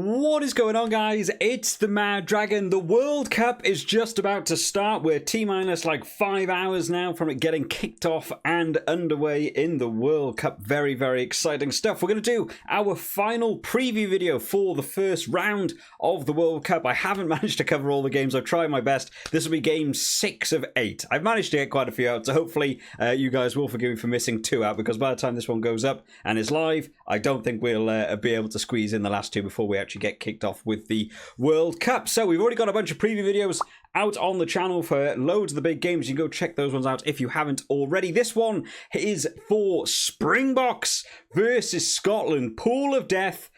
What is going on, guys? It's the Mad Dragon. The World Cup is just about to start. We're T-minus like 5 hours now from it getting kicked off and underway in the World Cup. Very, very exciting stuff. We're going to do our final preview video for the first round of the World Cup. I haven't managed to cover all the games. I've tried my best. This will be game 6 of 8. I've managed to get quite a few out, so hopefully you guys will forgive me for missing 2 out, because by the time this one goes up and is live, I don't think we'll be able to squeeze in the last 2 before we actually get kicked off with the World Cup. So we've already got a bunch of preview videos out on the channel for loads of the big games. You can go check those ones out if you haven't already. This one is for Springboks versus Scotland. Pool of Death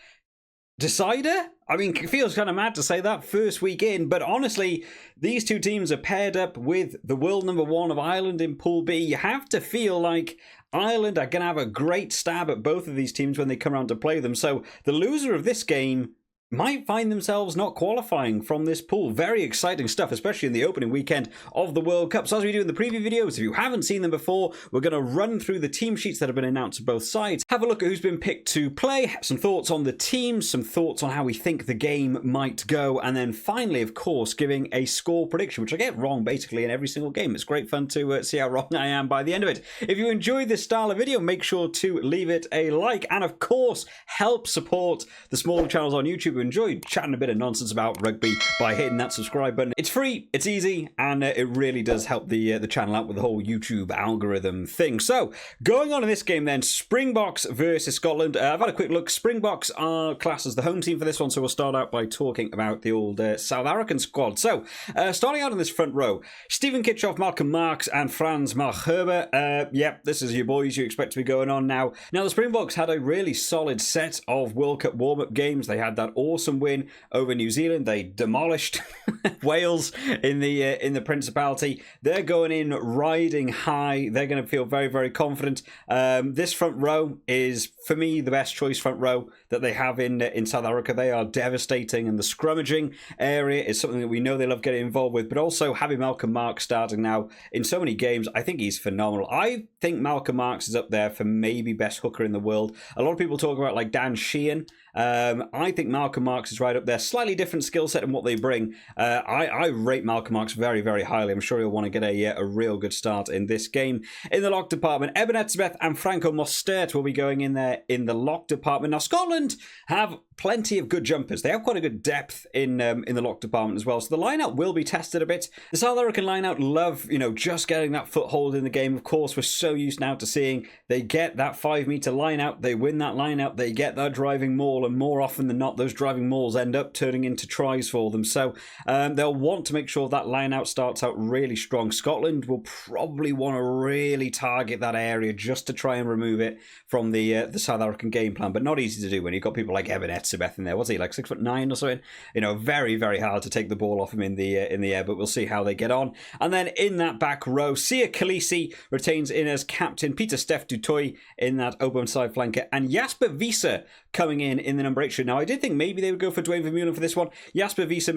decider? I mean, it feels kind of mad to say that first week in, but honestly, these two teams are paired up with the world number 1 of Ireland in Pool B. You have to feel like Ireland are going to have a great stab at both of these teams when they come around to play them. So the loser of this game might find themselves not qualifying from this pool. Very exciting stuff, especially in the opening weekend of the World Cup. So as we do in the preview videos, if you haven't seen them before, we're going to run through the team sheets that have been announced to both sides, have a look at who's been picked to play, some thoughts on the teams, some thoughts on how we think the game might go, and then finally, of course, giving a score prediction, which I get wrong basically in every single game. It's great fun to see how wrong I am by the end of it. If you enjoyed this style of video, make sure to leave it a like, and of course, help support the smaller channels on YouTube. Enjoy chatting a bit of nonsense about rugby by hitting that subscribe button. It's free, it's easy, and it really does help the channel out with the whole YouTube algorithm thing. So, going on in this game then, Springboks versus Scotland. I've had a quick look. Springboks are classed as the home team for this one, so we'll start out by talking about the old South African squad. So, starting out in this front row, Stephen Kitchoff, Malcolm Marx, and Frans Malherbe. Yep, this is your boys you expect to be going on now. Now, the Springboks had a really solid set of World Cup warm-up games. They had that awesome win over New Zealand. They demolished Wales in the Principality. They're going in riding high. They're going to feel very, very confident. This front row is, for me, the best choice front row that they have in South Africa. They are devastating, and the scrummaging area is something that we know they love getting involved with, but also having Malcolm Marx starting now in so many games, I think he's phenomenal. I think Malcolm Marx is up there for maybe best hooker in the world. A lot of people talk about like Dan Sheehan. I think Malcolm Marx is right up there. Slightly different skill set in what they bring. I rate Malcolm Marx very, very highly. I'm sure he'll want to get a real good start in this game. In the lock department, Eben Etzebeth and Franco Mostert will be going in there in the lock department. Now, Scotland have plenty of good jumpers. They have quite a good depth in the lock department as well. So the lineout will be tested a bit. The South African lineout love, just getting that foothold in the game. Of course, we're so used now to seeing they get that 5-meter lineout, they win that lineout, they get that driving maul, and more often than not, those driving mauls end up turning into tries for them. So they'll want to make sure that lineout starts out really strong. Scotland will probably want to really target that area just to try and remove it from the South African game plan, but not easy to do when you've got people like Eben Etzebeth in there. What's he, like 6'9" or something? Very, very hard to take the ball off him in the air, but we'll see how they get on. And then in that back row, Sia Khaleesi retains in as captain, Peter Steph du Toit in that open side flanker, and Jasper Wiese coming in the number 8 shirt. Now, I did think maybe they would go for Dwayne Vermeulen for this one. Jasper Wiese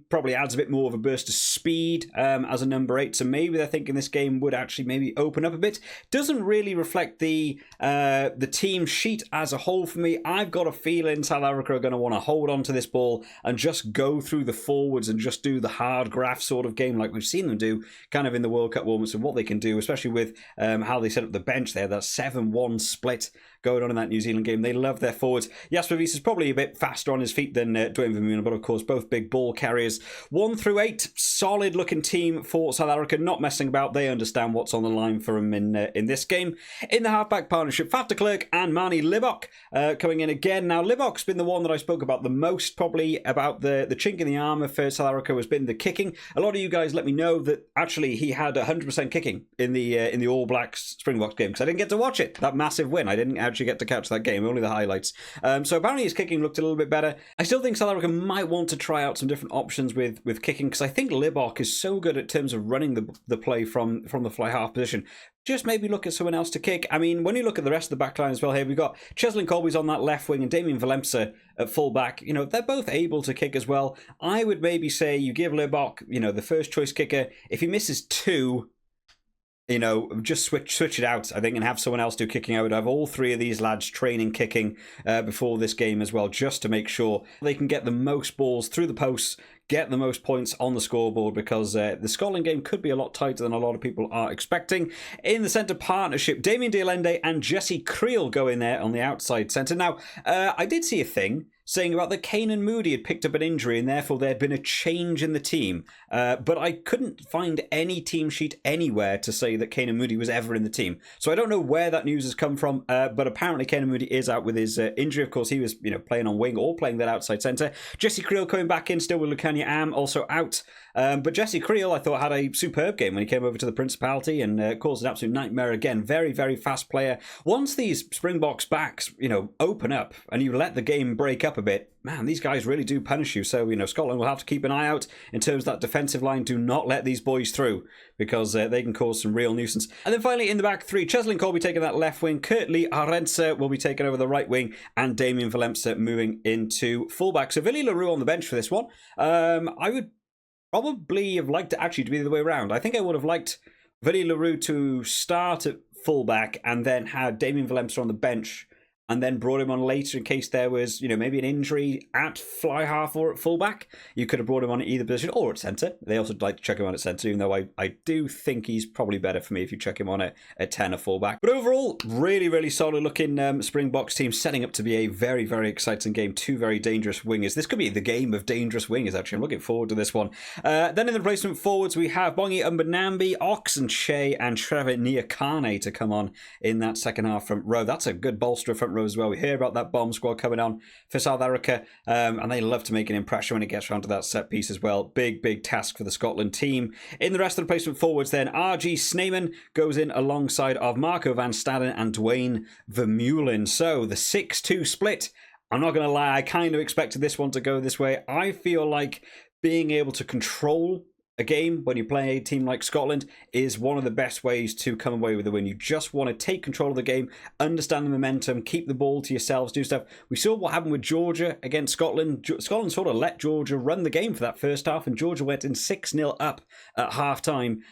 probably adds a bit more of a burst of speed as a number 8, so maybe they're thinking this game would actually maybe open up a bit. Doesn't really reflect the team sheet as a whole for me. I've got a feeling South Africa are going to want to hold on to this ball and just go through the forwards and just do the hard graph sort of game like we've seen them do kind of in the World Cup warm-ups, and what they can do, especially with how they set up the bench there, that 7-1 split going on in that New Zealand game. They love their forwards. Jasper Wiese is probably a bit faster on his feet than Dwayne Vermeulen, but of course both big ball carriers. 1 through 8, solid looking team for South Africa, not messing about. They understand what's on the line for them in this game. In the halfback partnership, Faf de Klerk and Manie Libbok coming in again. Now, Libbok's been the one that I spoke about the most, probably about the chink in the armour for South Africa has been the kicking. A lot of you guys let me know that actually he had 100% kicking in the All Blacks Springboks game, because I didn't get to watch it. That massive win, I didn't actually get to catch that game, only the highlights. So apparently his kicking looked a little bit better. I still think South Africa might want to try out some different options with kicking, because I think Libbok is so good in terms of running the play from the fly half position. Just maybe look at someone else to kick. I mean, when you look at the rest of the back line as well here, we've got Cheslin Colby's on that left wing and Damien Valemsa at full back. They're both able to kick as well. I would maybe say you give Libbok, the first choice kicker. If he misses 2, you know, just switch it out, I think, and have someone else do kicking. I would have all three of these lads training kicking before this game as well, just to make sure they can get the most balls through the posts, get the most points on the scoreboard, because the Scotland game could be a lot tighter than a lot of people are expecting. In the centre partnership, Damien de Allende and Jesse Creel go in there on the outside centre. Now, I did see a thing saying about that Kane Moody had picked up an injury and therefore there had been a change in the team. But I couldn't find any team sheet anywhere to say that Kane Moody was ever in the team. So I don't know where that news has come from, but apparently Kane Moody is out with his injury. Of course, he was playing on wing or playing that outside centre. Jesse Creel coming back in, still with Lucania Am, also out. But Jesse Creel, I thought, had a superb game when he came over to the Principality and caused an absolute nightmare again. Very, very fast player. Once these Springboks backs, open up and you let the game break up a bit, man, these guys really do punish you. So, Scotland will have to keep an eye out in terms of that defensive line. Do not let these boys through, because they can cause some real nuisance. And then finally, in the back three, Cheslin Cole will be taking that left wing, Kurt Lee Arenza will be taking over the right wing, and Damien Valemsa moving into fullback. So Willie LaRue on the bench for this one. I would probably have liked it actually to be the other way around. I think I would have liked Willie LaRue to start at fullback and then had Damien Valemsa on the bench, and then brought him on later in case there was, maybe an injury at fly half or at fullback. You could have brought him on at either position or at centre. They also like to chuck him on at centre, even though I do think he's probably better for me if you chuck him on at 10 or fullback. But overall, really, really solid looking Springboks team, setting up to be a very, very exciting game. Two very dangerous wingers. This could be the game of dangerous wingers, actually. I'm looking forward to this one. Then in the replacement forwards, we have Bongi Umbanambi, Ox and Shea, and Trevor Niakane to come on in that second half front row. That's a good bolster of front row as well. We hear about that bomb squad coming on for South Africa, and they love to make an impression when it gets around to that set piece as well. Big, big task for the Scotland team. In the rest of the replacement forwards then, RG Sneeman goes in alongside of Marco van Staden and Dwayne Vermeulen. So the 6-2 split, I'm not going to lie, I kind of expected this one to go this way. I feel like being able to control a game when you play a team like Scotland is one of the best ways to come away with a win. You just want to take control of the game, understand the momentum, keep the ball to yourselves, do stuff. We saw what happened with Georgia against Scotland. Scotland sort of let Georgia run the game for that first half, and Georgia went in 6-0 up at half-time.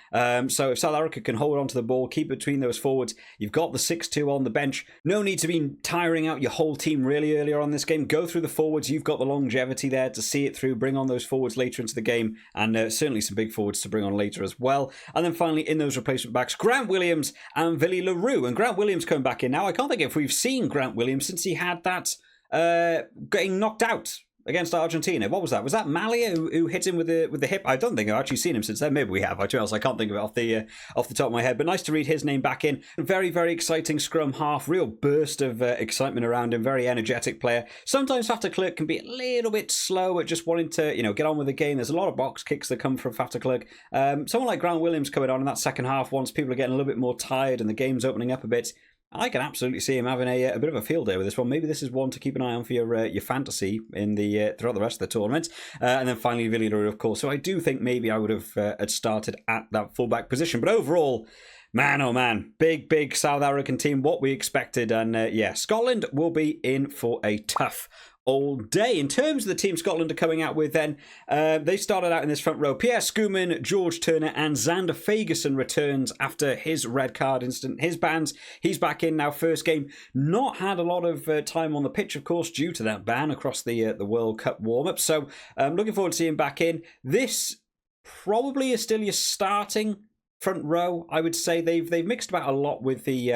So if South Africa can hold on to the ball, keep between those forwards, you've got the 6-2 on the bench. No need to be tiring out your whole team really earlier on this game. Go through the forwards. You've got the longevity there to see it through. Bring on those forwards later into the game, and certainly some big forwards to bring on later as well. And then finally in those replacement backs, Grant Williams and Willie LaRue. And Grant Williams coming back in now. I can't think if we've seen Grant Williams since he had that getting knocked out against Argentina. What was that? Was that Malia who hit him with the hip? I don't think I've actually seen him since then. Maybe we have. I can't think of it off the top of my head. But nice to read his name back in. Very, very exciting scrum half. Real burst of excitement around him. Very energetic player. Sometimes Faf de Klerk can be a little bit slow at just wanting to get on with the game. There's a lot of box kicks that come from Faf de Klerk. Someone like Grant Williams coming on in that second half, once people are getting a little bit more tired and the game's opening up a bit, I can absolutely see him having a bit of a field day with this one. Maybe this is one to keep an eye on for your fantasy in the throughout the rest of the tournament. And then finally, Willie LaRue, of course. So I do think maybe I would have had started at that fullback position. But overall, man, oh man, big South African team, what we expected. And Scotland will be in for a tough all day. In terms of the team Scotland are coming out with then, they started out in this front row. Pierre Schoeman, George Turner and Xander Fagerson returns after his red card incident. His bans, he's back in now, first game. Not had a lot of time on the pitch, of course, due to that ban across the World Cup warm-up. So I'm looking forward to seeing him back in. This probably is still your starting front row. I would say they've mixed about a lot with the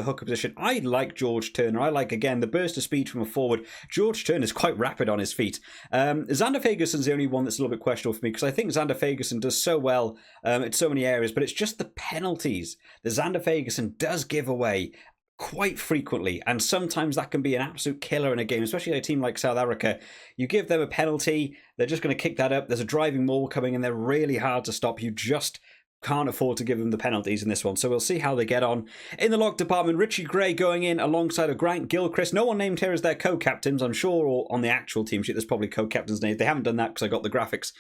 hooker position. I like George Turner. I like, again, the burst of speed from a forward. George Turner is quite rapid on his feet. Xander Fagerson's the only one that's a little bit questionable for me, because I think Xander Fagerson does so well in so many areas, but it's just the penalties that Xander Fagerson does give away quite frequently, and sometimes that can be an absolute killer in a game, especially a team like South Africa. You give them a penalty, they're just going to kick that up. There's a driving maul coming and they're really hard to stop. You just can't afford to give them the penalties in this one. So we'll see how they get on. In the lock department, Richie Gray going in alongside of Grant Gilchrist. No one named here as their co-captains, I'm sure, or on the actual team sheet there's probably co-captains names. They haven't done that because I got the graphics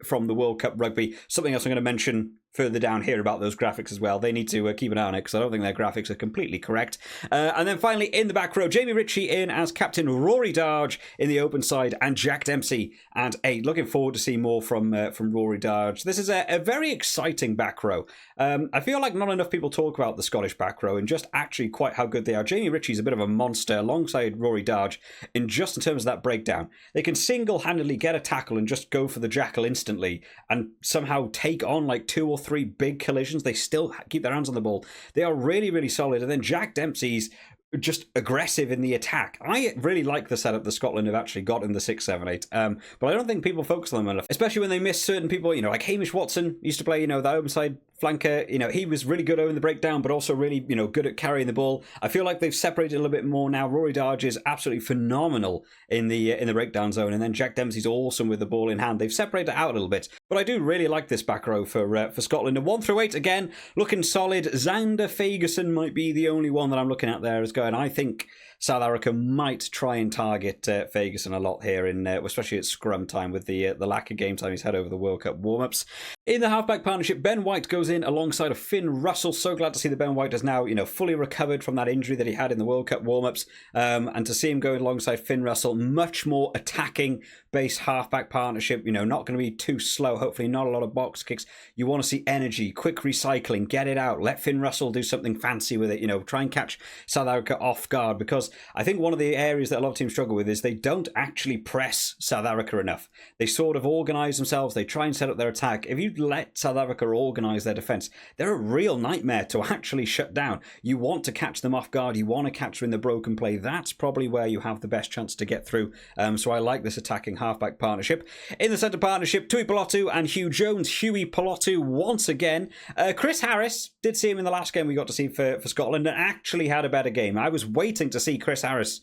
from the World Cup rugby. Something else I'm going to mention further down here about those graphics as well. They need to keep an eye on it because I don't think their graphics are completely correct. And then finally, in the back row, Jamie Ritchie in as Captain Rory Darge in the open side, and Jack Dempsey at 8. Looking forward to see more from Rory Darge. This is a very exciting back row. I feel like not enough people talk about the Scottish back row and just actually quite how good they are. Jamie Ritchie's a bit of a monster alongside Rory Darge in just in terms of that breakdown. They can single-handedly get a tackle and just go for the jackal instantly and somehow take on like 2 or 3 big collisions. They still keep their hands on the ball. They are really, really solid. And then Jack Dempsey's just aggressive in the attack. I really like the setup that Scotland have actually got in the 6, 7, 8. But I don't think people focus on them enough, especially when they miss certain people, like Hamish Watson used to play, that open side flanker. He was really good over the breakdown, but also really, good at carrying the ball. I feel like they've separated a little bit more now. Rory Darge is absolutely phenomenal in the breakdown zone, and then Jack Dempsey's awesome with the ball in hand. They've separated it out a little bit, but I do really like this back row for Scotland. And 1 through 8 again, looking solid. Xander Fagerson might be the only one that I'm looking at there as going, I think South Africa might try and target Fagerson a lot here, especially at scrum time with the lack of game time he's had over the World Cup warm-ups. In the halfback partnership, Ben White goes in alongside of Finn Russell. So glad to see that Ben White is now, fully recovered from that injury that he had in the World Cup warm-ups. And to see him going alongside Finn Russell, much more attacking based halfback partnership, not going to be too slow, hopefully not a lot of box kicks. You want to see energy, quick recycling, get it out, let Finn Russell do something fancy with it, try and catch South Africa off guard, because I think one of the areas that a lot of teams struggle with is they don't actually press South Africa enough. They sort of organise themselves, they try and set up their attack. If you let South Africa organise their defence, they're a real nightmare to actually shut down. You want to catch them off guard, you want to catch them in the broken play. That's probably where you have the best chance to get through. So I like this attacking halfback partnership. In the centre partnership, Tui Pelotu and Hugh Jones. Huey Pelotu once again. Chris Harris, did see him in the last game we got to see for Scotland, and actually had a better game. I was waiting to see Chris Harris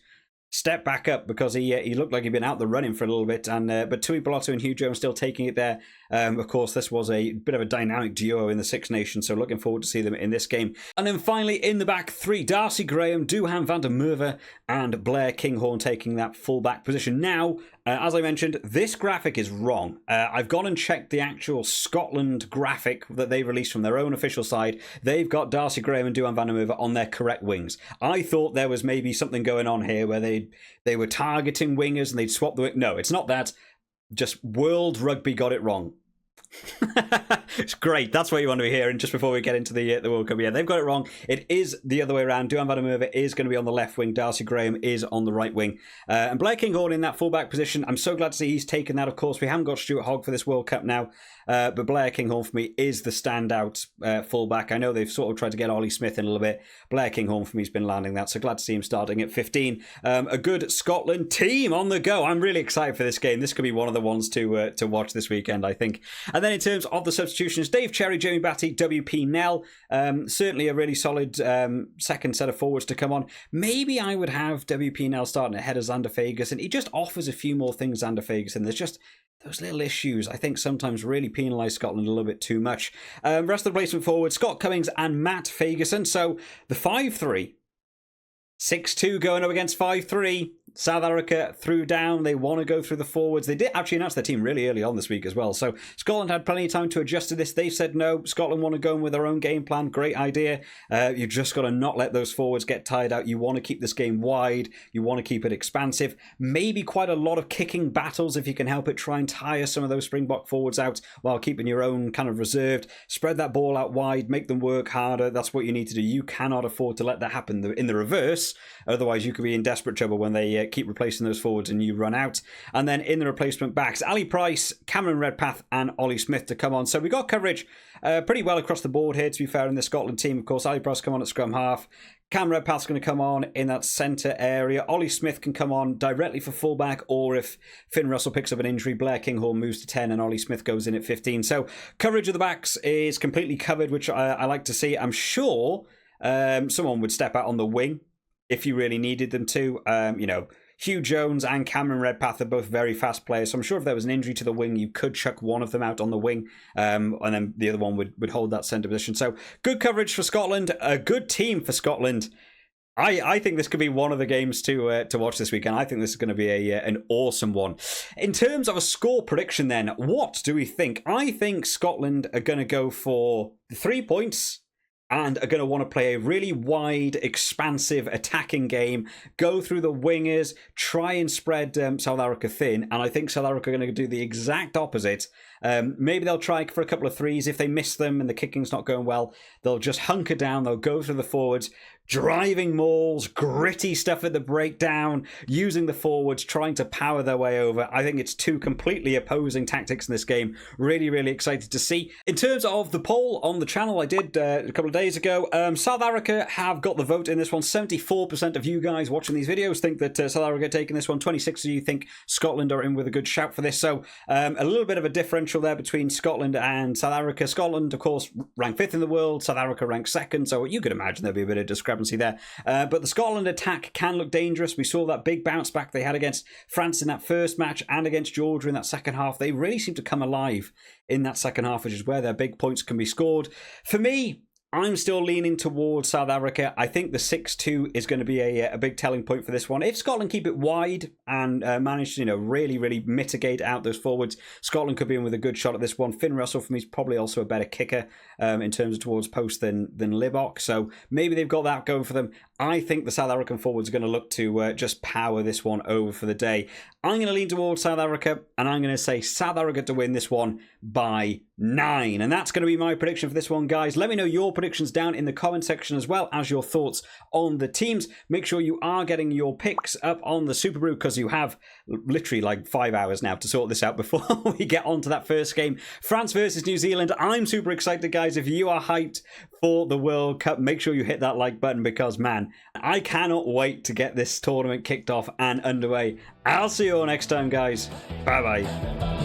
step back up because he looked like he'd been out the running for a little bit, and but Tui Pelotu and Hugh Jones still taking it there. Of course, this was a bit of a dynamic duo in the Six Nations, so looking forward to see them in this game. And then finally, in the back three, Darcy Graham, Duhan van der Merwe, and Blair Kinghorn taking that full-back position. Now, as I mentioned, this graphic is wrong. I've gone and checked the actual Scotland graphic that they released from their own official side. They've got Darcy Graham and Duhan van der Merwe on their correct wings. I thought there was maybe something going on here where they were targeting wingers and they'd swap the wing. No, it's not that. Just World Rugby got it wrong. It's great. That's what you want to be hearing just before we get into the World Cup. Yeah, they've got it wrong. It is the other way around. Duhan van der Merwe is going to be on the left wing. Darcy Graham is on the right wing. And Blair Kinghorn in that fullback position. I'm so glad to see he's taken that. Of course, we haven't got Stuart Hogg for this World Cup now. But Blair Kinghorn for me is the standout fullback. I know they've sort of tried to get Ollie Smith in a little bit. Blair Kinghorn for me has been landing that. So glad to see him starting at 15. A good Scotland team on the go. I'm really excited for this game. This could be one of the ones to watch this weekend, I think. And then in terms of the substitutions, Dave Cherry, Jamie Batty, WP Nell. Certainly a really solid second set of forwards to come on. Maybe I would have WP Nell starting ahead of Xander Fagerson. He just offers a few more things, Xander Fagerson. There's just those little issues, I think, sometimes really penalise Scotland a little bit too much. Rest of the replacement forwards, Scott Cummings and Matt Fagerson. So the 5-3. 6-2 going up against 5-3. South Africa threw down. They want to go through the forwards. They did actually announce their team really early on this week as well. So Scotland had plenty of time to adjust to this. They said no. Scotland want to go in with their own game plan. Great idea. You just got to not let those forwards get tired out. You want to keep this game wide. You want to keep it expansive. Maybe quite a lot of kicking battles if you can help it. Try and tire some of those Springbok forwards out while keeping your own kind of reserved. Spread that ball out wide. Make them work harder. That's what you need to do. You cannot afford to let that happen in the reverse. Otherwise, you could be in desperate trouble when they keep replacing those forwards and you run out. And then in the replacement backs, Ali Price, Cameron Redpath and Ollie Smith to come on. So we got coverage pretty well across the board here, to be fair, in the Scotland team. Of course, Ali Price come on at scrum half. Cam Redpath's going to come on in that centre area. Ollie Smith can come on directly for fullback, or if Finn Russell picks up an injury, Blair Kinghorn moves to 10 and Ollie Smith goes in at 15. So coverage of the backs is completely covered, which I like to see. I'm sure someone would step out on the wing if you really needed them to. Hugh Jones and Cameron Redpath are both very fast players, so I'm sure if there was an injury to the wing, you could chuck one of them out on the wing, and then the other one would hold that centre position. So good coverage for Scotland, a good team for Scotland. I think this could be one of the games to watch this weekend. I think this is going to be an awesome one. In terms of a score prediction then, what do we think? I think Scotland are going to go for 3 points and are going to want to play a really wide, expansive attacking game, go through the wingers, try and spread South Africa thin, and I think South Africa are going to do the exact opposite. Maybe they'll try for a couple of threes. If they miss them and the kicking's not going well, they'll just hunker down, they'll go through the forwards, driving mauls, gritty stuff at the breakdown, using the forwards, trying to power their way over. I think it's two completely opposing tactics in this game. Really, really excited to see. In terms of the poll on the channel I did a couple of days ago, South Africa have got the vote in this one. 74% of you guys watching these videos think that South Africa are taking this one. 26 of you think Scotland are in with a good shout for this. So a little bit of a differential there between Scotland and South Africa. Scotland, of course, ranked 5th in the world. South Africa ranked 2nd. So you could imagine there'll be a bit of discrepancy there. But the Scotland attack can look dangerous. We saw that big bounce back they had against France in that first match and against Georgia in that second half. They really seem to come alive in that second half, which is where their big points can be scored. For me, I'm still leaning towards South Africa. I think the 6-2 is going to be a big telling point for this one. If Scotland keep it wide and manage to, really, really mitigate out those forwards, Scotland could be in with a good shot at this one. Finn Russell, for me, is probably also a better kicker in terms of towards post than Libbok. So maybe they've got that going for them. I think the South African forwards are going to look to just power this one over for the day. I'm going to lean towards South Africa, and I'm going to say South Africa to win this one by 9. And that's going to be my prediction for this one, guys. Let me know your predictions down in the comment section, as well as your thoughts on the teams. Make sure you are getting your picks up on the Super Brew, because you have literally like 5 hours now to sort this out before we get on to that first game. France versus New Zealand. I'm super excited, guys. If you are hyped for the World Cup, make sure you hit that like button, because, man, I cannot wait to get this tournament kicked off and underway. I'll see you all next time, guys. Bye-bye.